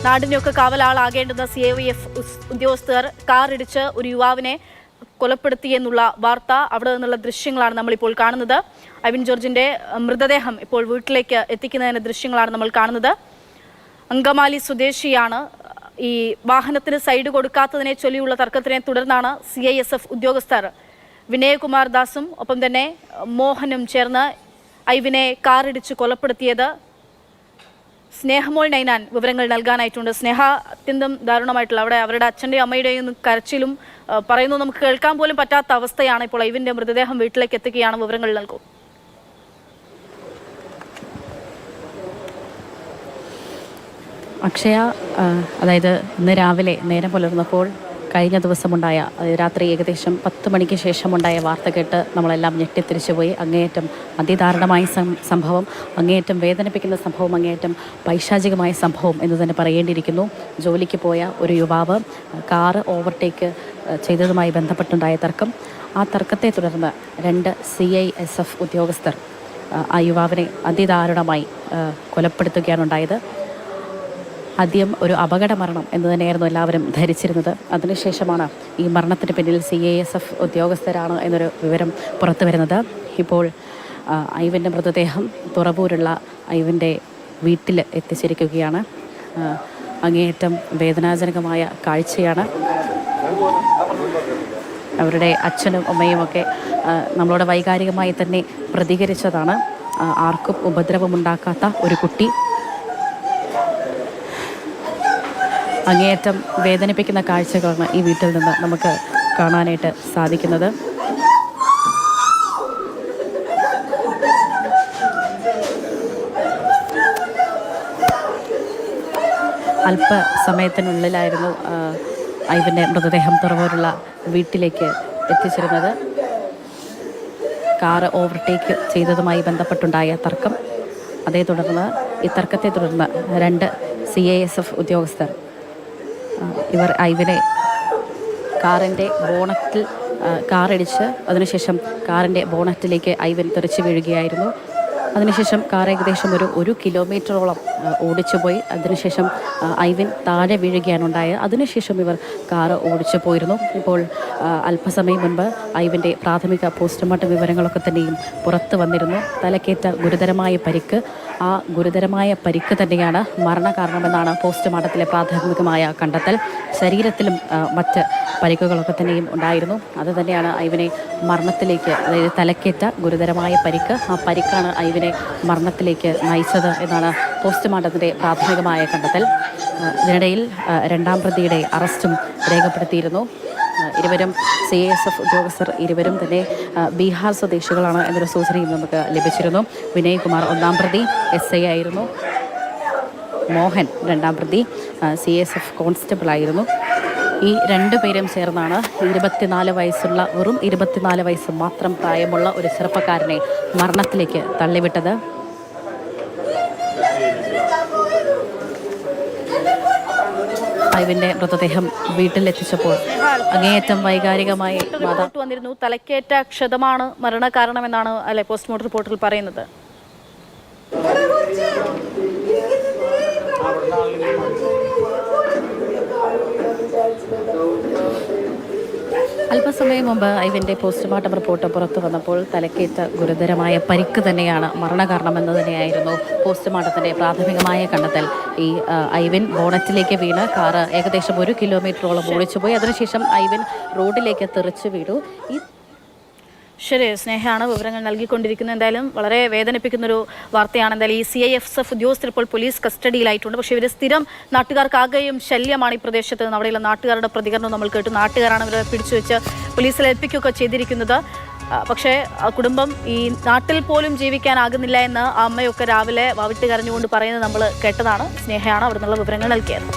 നാടിനെയൊക്കെ കാവലാളാകേണ്ടുന്ന CIF ഉദ്യോഗസ്ഥർ കാറിടിച്ച് ഒരു യുവാവിനെ കൊലപ്പെടുത്തിയെന്നുള്ള വാർത്ത, അവിടെ നിന്നുള്ള ദൃശ്യങ്ങളാണ് നമ്മളിപ്പോൾ കാണുന്നത്. ഐവിൻ ജോർജിന്റെ മൃതദേഹം ഇപ്പോൾ വീട്ടിലേക്ക് എത്തിക്കുന്നതിന്റെ ദൃശ്യങ്ങളാണ് നമ്മൾ കാണുന്നത്. അങ്കമാലി സ്വദേശിയാണ്. ഈ വാഹനത്തിന് സൈഡ് കൊടുക്കാത്തതിനെ ചൊല്ലിയുള്ള തർക്കത്തിനെ തുടർന്നാണ് CISF ഉദ്യോഗസ്ഥർ വിനയകുമാർ ദാസും ഒപ്പം തന്നെ മോഹനും ചേർന്ന് ഐവിനെ കാറിടിച്ച് കൊലപ്പെടുത്തിയത്. സ്നേഹമോൾ നൈനാൻ വിവരങ്ങൾ നൽകാനായിട്ടുണ്ട്. സ്നേഹ, അത്യന്തം ദാരുണമായിട്ടുള്ള അവിടെ അവരുടെ അച്ഛൻ്റെയും അമ്മയുടെയും കരച്ചിലും പറയുന്നു, നമുക്ക് കേൾക്കാൻ പോലും പറ്റാത്ത അവസ്ഥയാണ്. ഇപ്പോൾ ഐവിൻ്റെ മൃതദേഹം വീട്ടിലേക്ക് എത്തുകയാണ്. വിവരങ്ങൾ നൽകും. അക്ഷയ, അതായത് ഇന്ന് രാവിലെ നേരം പുലർന്നപ്പോൾ കഴിഞ്ഞ ദിവസമുണ്ടായ രാത്രി ഏകദേശം 10 മണിക്ക് ശേഷമുണ്ടായ വാർത്ത കേട്ട് നമ്മളെല്ലാം ഞെട്ടിത്തിരിച്ചുപോയി. അങ്ങേയറ്റം അതിദാരുണമായ സംഭവം, അങ്ങേയറ്റം വേദനിപ്പിക്കുന്ന സംഭവം, അങ്ങേയറ്റം പൈശാചികമായ സംഭവം എന്ന് തന്നെ പറയേണ്ടിയിരിക്കുന്നു. ജോലിക്ക് പോയ ഒരു യുവാവ് കാറ് ഓവർടേക്ക് ചെയ്തതുമായി ബന്ധപ്പെട്ടുണ്ടായ തർക്കം, ആ തർക്കത്തെ തുടർന്ന് 2 CISF ഉദ്യോഗസ്ഥർ ആ യുവാവിനെ അതിദാരുണമായി കൊലപ്പെടുത്തുകയാണ് ഉണ്ടായത്. ആദ്യം ഒരു അപകട മരണം എന്ന് തന്നെയായിരുന്നു എല്ലാവരും ധരിച്ചിരുന്നത്. അതിനുശേഷമാണ് ഈ മരണത്തിന് പിന്നിൽ CISF ഉദ്യോഗസ്ഥരാണ് എന്നൊരു വിവരം പുറത്തു വരുന്നത്. ഇപ്പോൾ ഐവിൻ്റെ മൃതദേഹം തുറവൂരുള്ള ഐവിൻ്റെ വീട്ടിൽ എത്തിച്ചിരിക്കുകയാണ്. അങ്ങേയറ്റം വേദനാജനകമായ കാഴ്ചയാണ്. അവരുടെ അച്ഛനും അമ്മയുമൊക്കെ നമ്മളോട് വൈകാരികമായി തന്നെ പ്രതികരിച്ചതാണ്. ആർക്കും ഉപദ്രവമുണ്ടാക്കാത്ത ഒരു കുട്ടി, അങ്ങേയറ്റം വേദനിപ്പിക്കുന്ന കാഴ്ചകളാണ് ഈ വീട്ടിൽ നിന്ന് നമുക്ക് കാണാനായിട്ട് സാധിക്കുന്നത്. അല്പസമയത്തിനുള്ളിലായിരുന്നു ഐവിൻ്റെ മൃതദേഹം തുറവൂരുള്ള വീട്ടിലേക്ക് എത്തിച്ചിരുന്നത്. കാറ് ഓവർടേക്ക് ചെയ്തതുമായി ബന്ധപ്പെട്ടുണ്ടായ തർക്കം, അതേ തുടർന്ന് ഈ തർക്കത്തെ തുടർന്ന് 2 CISF ഉദ്യോഗസ്ഥർ ഇവർ ഐവിനെ കാറിൻ്റെ ബോണറ്റിൽ കാറിടിച്ച് അതിനുശേഷം കാറിൻ്റെ ബോണറ്റിലേക്ക് ഐവിൻ തെറിച്ച് വീഴുകയായിരുന്നു. അതിനുശേഷം കാർ ഏകദേശം ഒരു കിലോമീറ്ററോളം ഓടിച്ചു പോയി. അതിനുശേഷം ഐവിൻ താഴെ വീഴുകയാണ് ഉണ്ടായത്. അതിനുശേഷം ഇവർ കാറ് ഓടിച്ചു പോയിരുന്നു. ഇപ്പോൾ അല്പസമയം മുൻപ് ഐവിൻ്റെ പ്രാഥമിക പോസ്റ്റ്മോർട്ടം വിവരങ്ങളൊക്കെ തന്നെയും പുറത്തു വന്നിരുന്നു. തലക്കേറ്റ ഗുരുതരമായ പരിക്ക്, ആ ഗുരുതരമായ പരിക്ക് തന്നെയാണ് മരണകാരണമെന്നാണ് പോസ്റ്റ്മോർട്ടത്തിലെ പ്രാഥമികമായ കണ്ടെത്തൽ. ശരീരത്തിലും മറ്റ് പരിക്കുകളൊക്കെ തന്നെയും ഉണ്ടായിരുന്നു. അത് തന്നെയാണ് ഐവിനെ മരണത്തിലേക്ക്, അതായത് തലക്കേറ്റ ഗുരുതരമായ പരിക്ക്, ആ പരിക്കാണ് ഐവിനെ മരണത്തിലേക്ക് നയിച്ചത് എന്നാണ് പോസ്റ്റ്മോർട്ടത്തിൻ്റെ പ്രാഥമികമായ കണ്ടെത്തൽ. ഇതിനിടയിൽ 2ാം പ്രതിയുടെ അറസ്റ്റും രേഖപ്പെടുത്തിയിരുന്നു. ഇരുവരും CISF ഉദ്യോഗസ്ഥർ ഇരുവരും തന്നെ ബീഹാർ സ്വദേശികളാണ് എന്നൊരു സൂചനയും നമുക്ക് ലഭിച്ചിരുന്നു. വിനയകുമാർ 1ാം പ്രതി SI ആയിരുന്നു. മോഹൻ 2ാം പ്രതി CISF കോൺസ്റ്റബിൾ ആയിരുന്നു. ഈ 2 പേരും ചേർന്നാണ് 24 വയസ്സുള്ള, വെറും 24 വയസ്സ് മാത്രം പ്രായമുള്ള ഒരു ചെറുപ്പക്കാരനെ മരണത്തിലേക്ക് തള്ളിവിട്ടത്. ഐവിൻ്റെ മൃതദേഹം വീട്ടിലെത്തിച്ചപ്പോൾ അങ്ങേയറ്റം വൈകാരികമായി വന്നിരുന്നു. തലക്കേറ്റ ക്ഷതമാണ് മരണകാരണമെന്നാണ് അല്ലെ പോസ്റ്റ്മോർട്ടം റിപ്പോർട്ടിൽ പറയുന്നത്. അല്പസമയം മുമ്പ് ഐവിൻ്റെ പോസ്റ്റ്മോർട്ടം റിപ്പോർട്ട് പുറത്തു വന്നപ്പോൾ തലക്കേറ്റ ഗുരുതരമായ പരിക്ക് തന്നെയാണ് മരണകാരണമെന്ന് തന്നെയായിരുന്നു പോസ്റ്റ്മോർട്ടത്തിൻ്റെ പ്രാഥമികമായ കണ്ടെത്തൽ. ഈ ഐവിൻ ബോണറ്റിലേക്ക് വീണ് കാറ് ഏകദേശം 1 കിലോമീറ്ററോളം ഓടിച്ചുപോയി. അതിനുശേഷം ഐവിൻ റോഡിലേക്ക് തെറിച്ചു വീണു. ശരി, സ്നേഹയാണ് വിവരങ്ങൾ നൽകിക്കൊണ്ടിരിക്കുന്നത്. എന്തായാലും വളരെ വേദനിപ്പിക്കുന്നൊരു വാർത്തയാണ്. എന്തായാലും ഈ CISF ഉദ്യോഗസ്ഥർ ഇപ്പോൾ പോലീസ് കസ്റ്റഡിയിലായിട്ടുണ്ട്. പക്ഷേ ഇവർ സ്ഥിരം നാട്ടുകാർക്കാകെയും ശല്യമാണ് ഈ പ്രദേശത്ത് നിന്ന്. അവിടെയുള്ള നാട്ടുകാരുടെ പ്രതികരണം നമ്മൾ കേട്ടു. നാട്ടുകാരാണ് ഇവരെ പിടിച്ചു വെച്ച് പോലീസിൽ ഏൽപ്പിക്കുകയൊക്കെ ചെയ്തിരിക്കുന്നത്. പക്ഷേ കുടുംബം ഈ നാട്ടിൽ പോലും ജീവിക്കാനാകുന്നില്ല എന്ന് അമ്മയൊക്കെ രാവിലെ വാവിട്ട് കരഞ്ഞുകൊണ്ട് പറയുന്നത് നമ്മൾ കേട്ടതാണ്. സ്നേഹയാണ് അവിടെ നിന്നുള്ള വിവരങ്ങൾ നൽകിയത്.